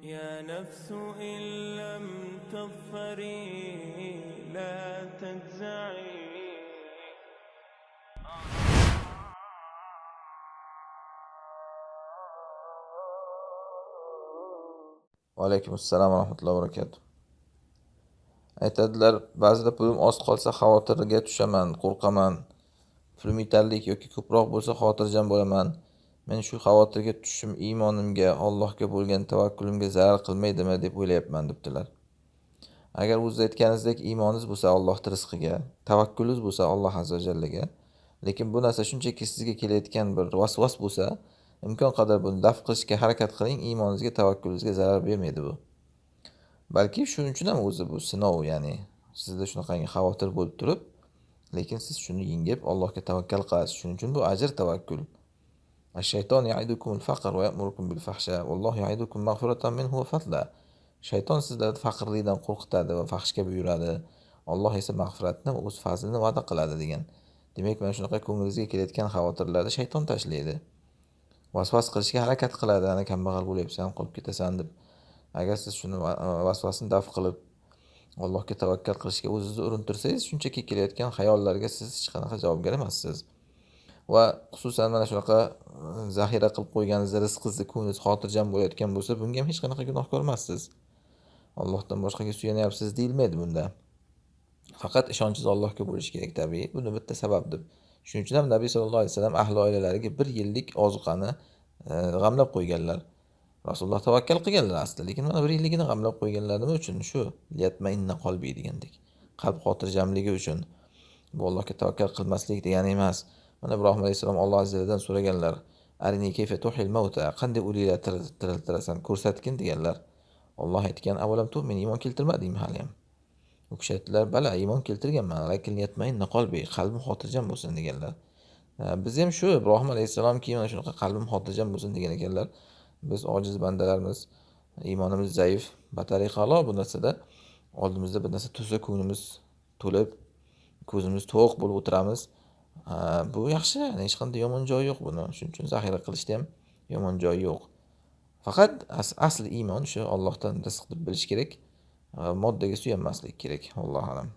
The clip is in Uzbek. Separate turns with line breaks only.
يا نفس إن لم تظفري لا تجزعي.
Alaykum assalom va rahmatullohi va barakatuh. Aytadilar, ba'zida pulim oz qolsa xavotirga tushaman, qo'rqaman. Pulim yetarli yoki ko'proq bo'lsa xotirjam bo'laman. Men shu xavotirga tushishim iymonimga, Allohga bo'lgan tavakkulimga zarar qilmaydimi deb o'ylayapman debdilar. Agar o'zingiz aytganingizdek iymoningiz bo'lsa Allohning rizqiga, tavakkulingiz bo'lsa Alloh azza va jallaga, lekin bu narsa shunchaki sizga kelayotgan bir vasvas bo'lsa, imkon qadar buni daf qilishga harakat qiling, iymoningizga, tavakkulingizga zarar bermaydi bu. Balki shuning uchun ham o'zi bu sinov, ya'ni sizda shunaqangi xavotir bo'lib turib, lekin siz shuni yengib Allohga tavakkal qilasiz. Shuning uchun bu ajr tavakkul. Ash-shayton ya'idukumul faqr va ya'murukum bil fahsha. Vallohu ya'idukum mag'firatan minhu va fadla. Shayton sizlarni faqirlikdan qo'rqitadi va fahshga buyuradi. Alloh esa mag'firatni va o'z fazlini va'da qiladi degan. Demak, mana shunaqa ko'ngilingizga kelayotgan xavotirlarni shayton tashlaydi. Vasvas qilishga harakat qiladi, ana kambag'al bo'lyapsan, qolib ketasan deb. Agar siz shuni vasvasini daf qilib Allohga tavakkal qilishga o'zingizni urintirsangiz, shunchaki kelayotgan xayollarga siz hech qanaqa javobgar emassiz. Va xususan mana shunaqa zaxira qilib qo'yganinizda rizqingizni ko'nglingiz xotirjam bo'layotgan bo'lsa, bunga ham hech qanaqa gunohkor emassiz. Allohdan boshqaga suyanyapsiz deyilmaydi bunda. Faqat ishonchingiz Allohga bo'lishi kerak tabiiy. Buni bitta sabab deb. Shuning uchun ham Nabiy sollallohu alayhi vasallam ahli oilalariga 1 yillik ozuqani g'amlab qo'yganlar. Rasululloh tavakkal qilganlar aslida, lekin mana 1 yilligini g'amlab qo'yganlar nima uchun? Shu liyatmainna qalbi degandek. Qalb xotirjamligi uchun. Bu Allohga tavakkal qilmaslik degani emas. Mana Ibrohim alayhisalom Alloh azzadan so'raganlar. Arini kayfa tuhil mauta, qanday o'liklar tiriltirasan, ko'rsatgin deganlar. Alloh aytgan, avalam tu'min, iymon keltirmadingmi hali ham? U kishi aytdilar, bala, iymon keltirganman, lakin yatmainna qalbi, qalbim xotirjam bo'lsin deganlar. Biz ham shu Ibrohim alayhissalom keyin mana shunaqa qalbim xotirjam bo'lsin degan ekanlar. Biz ojiz bandalarimiz, iymonimiz zaif, batareya alo bu narsada. Oldimizda bir narsa tursa, ko'nglimiz to'lib, ko'zimiz to'q bo'lib o'tiramiz. Bu yaxshi, hech qanday yomon joyi yo'q buni. Shuning uchun zaxira qilishda ham yomon joyi yo'q. Faqat asli iymon shu Allohdan rizq deb bilish kerak. Moddaga suyanmaslik kerak. Allohu a'lam.